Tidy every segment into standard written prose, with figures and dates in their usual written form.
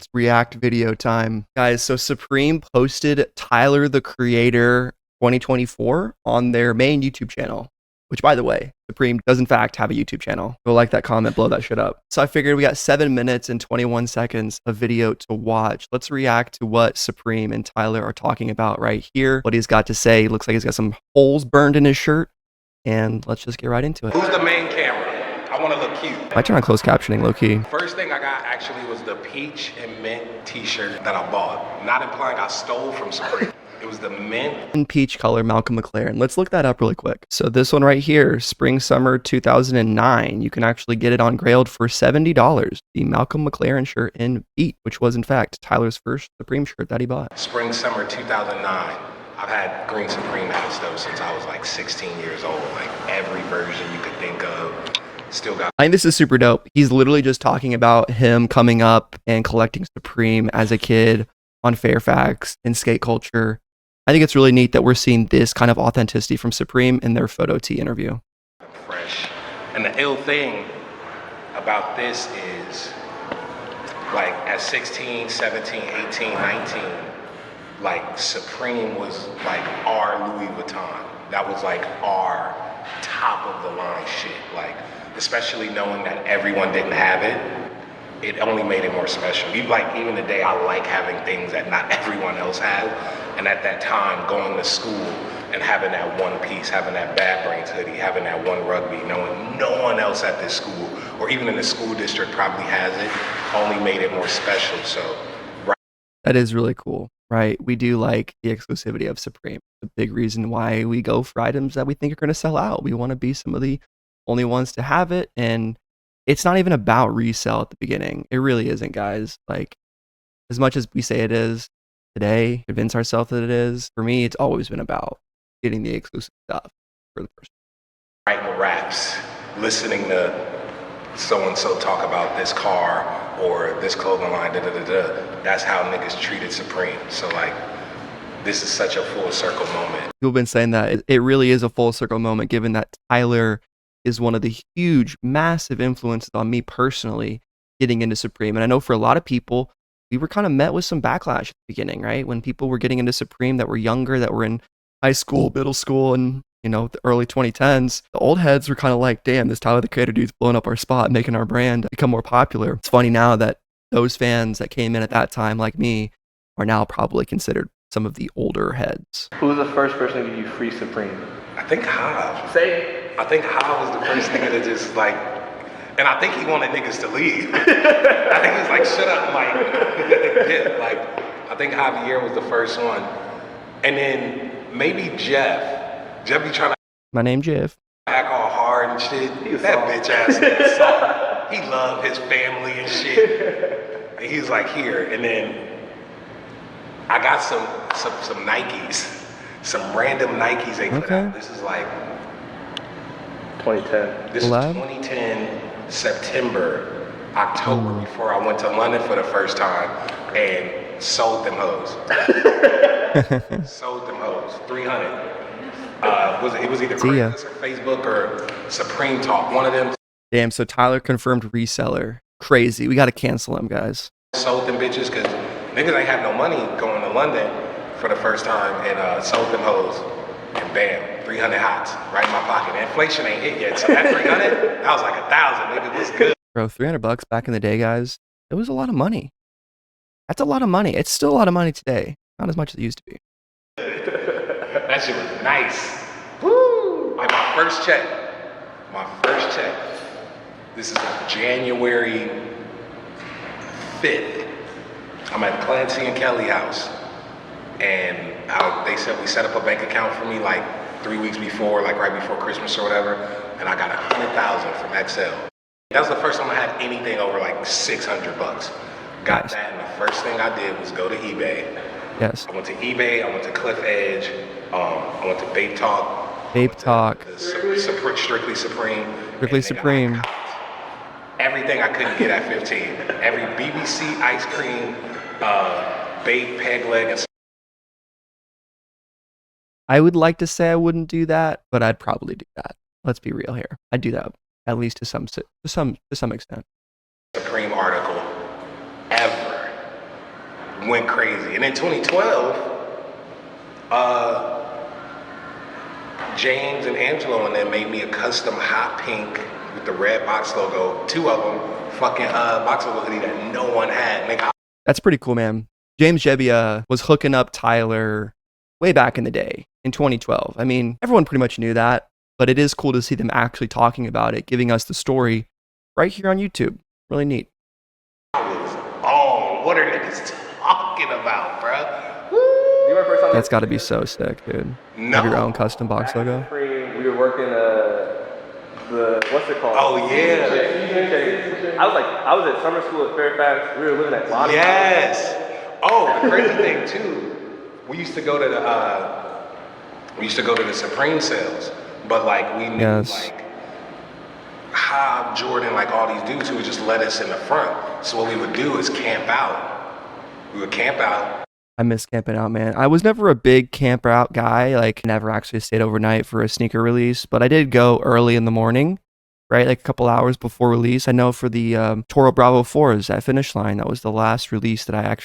It's react video time. Guys, so Supreme posted Tyler the Creator 2024 on their main YouTube channel, which, by the way, Supreme does in fact have a YouTube channel. Go like that comment, blow that shit up. So I figured we got 7 minutes and 21 seconds of video to watch. Let's react to what Supreme and Tyler are talking about right here. What he's got to say. Looks like he's got some holes burned in his shirt. And let's just get right into it. Who's the main camera? I want to look cute. I turn on closed captioning, low key. First thing I got actually was the peach and mint t-shirt that I bought. Not implying I stole from Supreme. It was the mint and peach color Malcolm McLaren. Let's look that up really quick. So this one right here, spring summer 2009, you can actually get it on Grailed for $70. The Malcolm McLaren shirt in peach, which was in fact Tyler's first Supreme shirt that he bought. Spring summer 2009. I've had green Supreme hats though since I was like 16 years old. Like every version you could think of. Still got. I think this is super dope. He's literally just talking about him coming up and collecting Supreme as a kid on Fairfax and skate culture. I think it's really neat that we're seeing this kind of authenticity from Supreme in their photo tee interview. Fresh. And the ill thing about this is, like at 16, 17, 18, 19, like Supreme was like our Louis Vuitton. That was like our top of the line shit. Like, especially knowing that everyone didn't have it, it only made it more special. Even today, I like having things that not everyone else has. And at that time, going to school and having that one piece, having that Bad Brains hoodie, having that one rugby, knowing no one else at this school, or even in the school district probably has it, only made it more special. So, right. That is really cool, right? We do like the exclusivity of Supreme. The big reason why we go for items that we think are going to sell out. We want to be some of the only ones to have it, and it's not even about resale at the beginning. It really isn't, guys. Like, as much as we say it is today, convince ourselves that it is, for me, it's always been about getting the exclusive stuff for the person. Writing raps, listening to so-and-so talk about this car or this clothing line, that's how niggas treated Supreme. So, like, this is such a full circle moment. People have been saying that it really is a full circle moment, given that Tyler is one of the huge, massive influences on me personally getting into Supreme. And I know for a lot of people, we were kind of met with some backlash at the beginning, right? When people were getting into Supreme that were younger, that were in high school, middle school, and the early 2010s, the old heads were kind of like, damn, this Tyler the Creator dude's blowing up our spot, making our brand become more popular. It's funny now that those fans that came in at that time, like me, are now probably considered some of the older heads. Who was the first person to give you free Supreme? I think Hav. Say it. I think Hav was the first nigga to just like, and I think he wanted niggas to leave. I think he was like, shut up, like, yeah, like, I think Javier was the first one. And then maybe Jeff. Jeff be trying to. My name Jeff. Act all hard and shit. That bitch ass nigga soft. He loved his family and shit. And he was like, here. And then I got some Nikes, some random Nikes they put out. This is like 2010. This is 2010 September, October, before I went to London for the first time and sold them hoes. Sold them hoes, 300. It was either Craigslist or Facebook or Supreme Talk, one of them. Damn, so Tyler confirmed reseller. Crazy. We got to cancel him, guys. Sold them bitches because niggas ain't have no money going to London for the first time, and sold them hoes, and bam, 300 hots right in my pocket. And inflation ain't hit yet, so that 300, that was like 1,000, nigga, this good. Bro, $300 back in the day, guys, it was a lot of money. That's a lot of money. It's still a lot of money today. Not as much as it used to be. That shit was nice. Woo! Like my first check. This is January 5th. I'm at Clancy and Kelly house. And they said we set up a bank account for me like 3 weeks before, like right before Christmas or whatever. And I got 100,000 from XL. That was the first time I had anything over like $600. Got nice. that, and the first thing I did was go to eBay. Yes. I went to eBay, I went to Cliff Edge, I went to Babe Talk. Strictly Supreme. Strictly Supreme. Everything I couldn't get at 15. Every BBC ice cream, Babe peg leg, and I would like to say I wouldn't do that, but I'd probably do that. Let's be real here. I'd do that at least to some extent. Supreme article ever. went crazy. And in 2012, James and Angelo and them made me a custom hot pink with the red box logo, 2 of them, fucking box logo hoodie that no one had. Nigga, That's pretty cool, man. James Jebbia was hooking up Tyler way back in the day in 2012. I mean, everyone pretty much knew that, but it is cool to see them actually talking about it, giving us the story right here on YouTube. Really neat. I was on. What are niggas talking about, bruh? You remember first time? That's got to be so sick, dude. No. Have your own custom box logo. We were working what's it called? Oh yeah. I was at summer school at Fairfax. We were living at Lonnie. Yes. Oh, the crazy thing too. We used to go to the Supreme sales, but like we knew like Hob, Jordan, like all these dudes who would just let us in the front. So what we would do is camp out. We would camp out. I miss camping out, man. I was never a big camper out guy, like never actually stayed overnight for a sneaker release, but I did go early in the morning, right? Like a couple hours before release. I know for the Toro Bravo 4s at Finish Line, that was the last release that I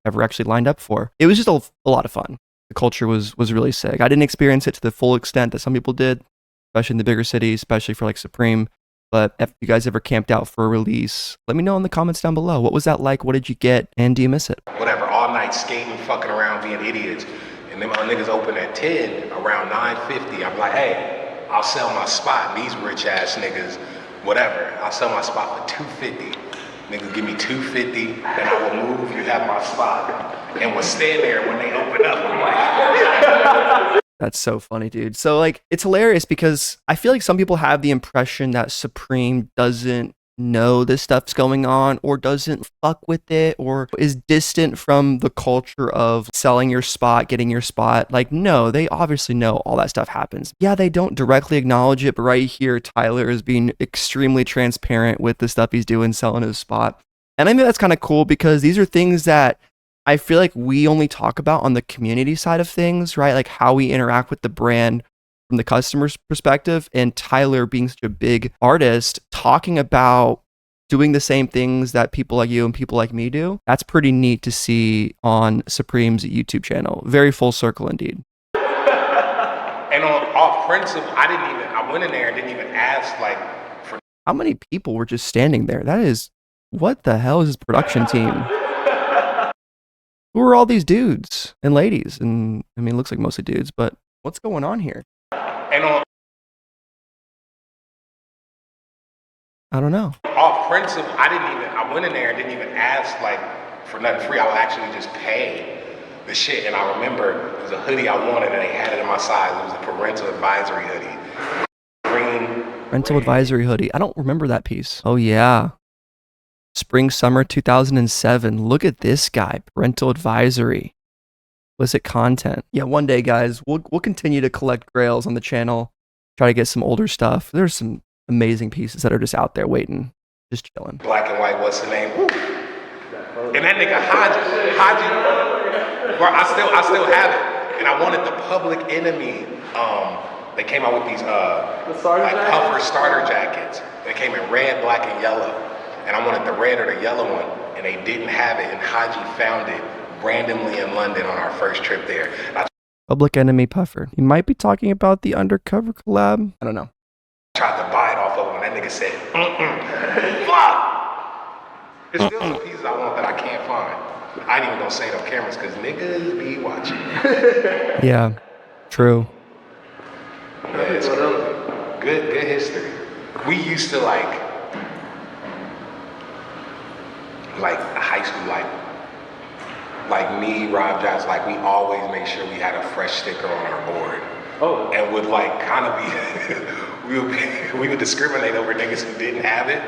ever actually lined up for. It was just a lot of fun. The culture was really sick. I didn't experience it to the full extent that some people did, especially in the bigger cities, especially for like Supreme. But if you guys ever camped out for a release, let me know in the comments down below. What was that like? What did you get? And do you miss it? Whatever, all night skating, fucking around, being idiots. And then my niggas open at 10, around 9:50. I'm like, hey, I'll sell my spot. And these rich ass niggas, whatever, I'll sell my spot for $250. Niggas give me $250, and I will move, you have my spot. And we'll stand there when they open up. I'm like, That's so funny, dude. So like, it's hilarious because I feel like some people have the impression that Supreme doesn't know this stuff's going on or doesn't fuck with it or is distant from the culture of selling your spot, getting your spot. Like, no, they obviously know all that stuff happens. Yeah, they don't directly acknowledge it, but right here, Tyler is being extremely transparent with the stuff he's doing, selling his spot. And I think that's kind of cool because these are things that I feel like we only talk about on the community side of things, right? Like how we interact with the brand from the customer's perspective, and Tyler being such a big artist talking about doing the same things that people like you and people like me do. That's pretty neat to see on Supreme's YouTube channel. Very full circle indeed. and off principle, I went in there and didn't even ask like for. How many people were just standing there? What the hell is this production team? Who are all these dudes and ladies? And I mean, it looks like mostly dudes, but what's going on here? And I don't know. off principle, I went in there and didn't even ask like for nothing free. I would actually just pay the shit. And I remember it was a hoodie I wanted and they had it in my size. It was a parental advisory hoodie. Green. Parental advisory hoodie. I don't remember that piece. Oh yeah. Spring, summer 2007. Look at this guy. Parental advisory. Explicit content. Yeah, one day, guys, we'll continue to collect grails on the channel. Try to get some older stuff. There's some amazing pieces that are just out there waiting, just chilling. Black and white, what's the name? Woo. And that nigga Haji, bro, I still have it. And I wanted the Public Enemy. They came out with these like puffer starter jackets. They came in red, black, and yellow. And I wanted the red or the yellow one, and they didn't have it, and Haji found it randomly in London on our first trip there. Public Enemy puffer. He might be talking about the Undercover collab. I don't know. I tried to buy it off of him, and that nigga said, fuck! There's still some pieces I want that I can't find. I ain't even gonna say it on cameras, because niggas be watching. Yeah, true. Yeah, it's good history. We used to like high school, like me, Rob Johnson, like we always make sure we had a fresh sticker on our board. Oh. And would like kind of be, we would discriminate over niggas who didn't have it.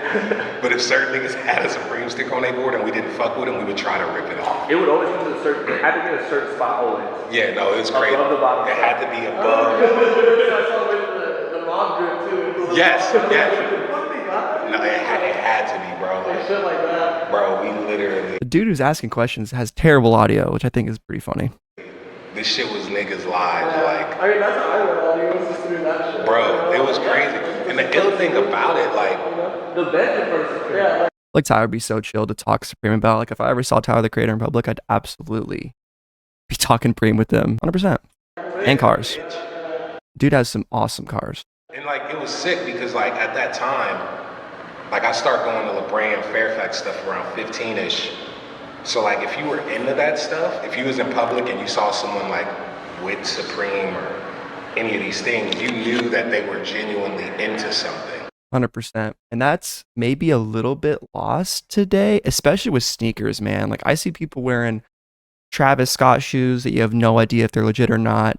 But if certain niggas had a Supreme sticker on their board and we didn't fuck with them, we would try to rip it off. It would always come to it had to be in a certain spot always. Yeah, no, it was crazy. Above the bottom. It had to be above. The mom drip too. Yes. No, it had to be, bro. Like shit like that. Bro, we literally. The dude who's asking questions has terrible audio, which I think is pretty funny. This shit was niggas live, like. I mean, that's how I learned audio, was just doing that shit. Bro, it was crazy. And the ill thing about it, like. The bed first. Yeah. Like Tyler would be so chill to talk Supreme about. Like if I ever saw Tyler the Creator in public, I'd absolutely be talking Supreme with them 100%. And cars. Dude has some awesome cars. And like it was sick because like at that time, like I started going to LeBron Fairfax stuff around 15-ish. So like if you were into that stuff, if you was in public and you saw someone like with Supreme or any of these things, you knew that they were genuinely into something. 100%. And that's maybe a little bit lost today, especially with sneakers, man. Like I see people wearing Travis Scott shoes that you have no idea if they're legit or not.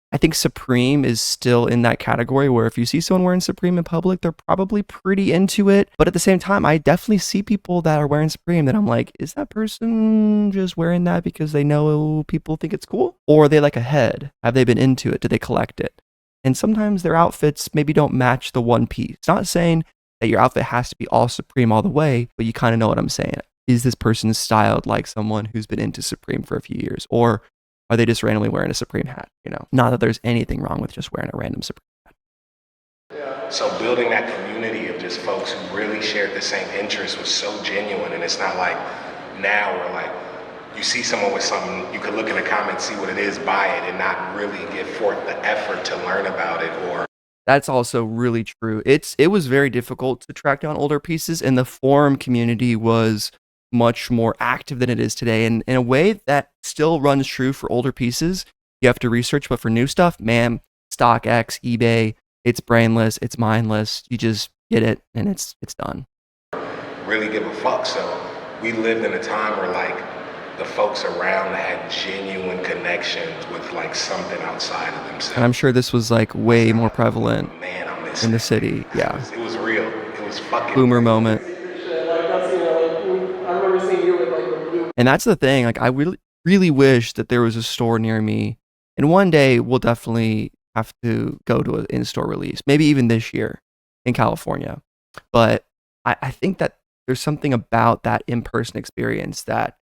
I think Supreme is still in that category where if you see someone wearing Supreme in public, they're probably pretty into it. But at the same time, I definitely see people that are wearing Supreme that I'm like, is that person just wearing that because they know people think it's cool? Or are they like ahead? Have they been into it? Do they collect it? And sometimes their outfits maybe don't match the one piece. Not saying that your outfit has to be all Supreme all the way, but you kind of know what I'm saying. Is this person styled like someone who's been into Supreme for a few years? Or are they just randomly wearing a Supreme hat? You know, not that there's anything wrong with just wearing a random Supreme hat. So building that community of just folks who really shared the same interests was so genuine. And it's not like now where like you see someone with something, you could look in the comments, see what it is, buy it, and not really give forth the effort to learn about it. Or that's also really true. It was very difficult to track down older pieces, and the forum community was much more active than it is today. And in a way that still runs true for older pieces, you have to research, but for new stuff, man, StockX, eBay, it's brainless, it's mindless. You just get it and it's done. Really give a fuck. So we lived in a time where like the folks around had genuine connections with like something outside of themselves. And I'm sure this was like way more prevalent in the city. Yeah. It was real. It was fucking boomer moment. And that's the thing, like I really wish that there was a store near me, and one day we'll definitely have to go to an in-store release, maybe even this year in California. But I think that there's something about that in-person experience that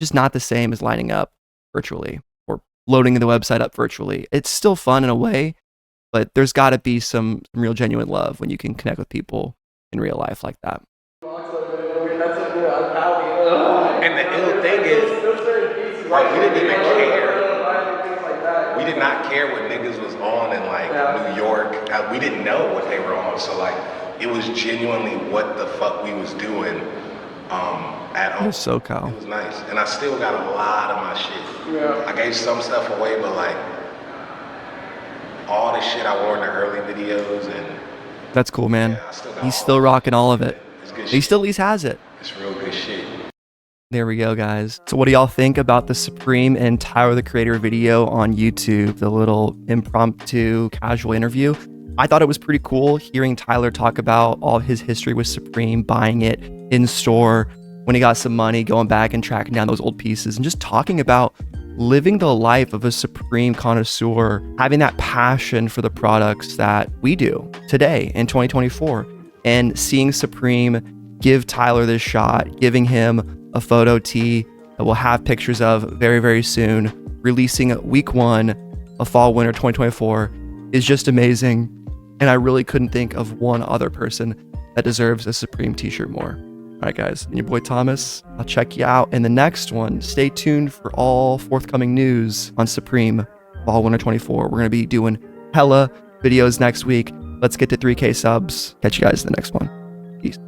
just not the same as lining up virtually or loading the website up virtually. It's still fun in a way, but there's got to be some real genuine love when you can connect with people in real life like that. And the ill thing is, like, we didn't even care. We did not care what niggas was on in like New York. We didn't know what they were on. So like, it was genuinely what the fuck we was doing at home. It was SoCal. It was nice. And I still got a lot of my shit. Yeah. I gave some stuff away, but like, all the shit I wore in the early videos and... That's cool, man. Yeah, he's still rocking all of it. It's good He shit. still at least has it. It's real good shit. There we go, guys. So what do y'all think about the Supreme and Tyler the Creator video on YouTube, the little impromptu casual interview? I thought it was pretty cool hearing Tyler talk about all his history with Supreme, buying it in store, when he got some money, going back and tracking down those old pieces, and just talking about living the life of a Supreme connoisseur, having that passion for the products that we do today in 2024, and seeing Supreme give Tyler this shot, giving him a photo tee that we'll have pictures of very, very soon, releasing week 1 of fall winter 2024 is just amazing. And I really couldn't think of one other person that deserves a Supreme t-shirt more. All right, guys, and your boy Thomas, I'll check you out in the next one. Stay tuned for all forthcoming news on Supreme fall winter 24. We're going to be doing hella videos next week. Let's get to 3K subs. Catch you guys in the next one. Peace.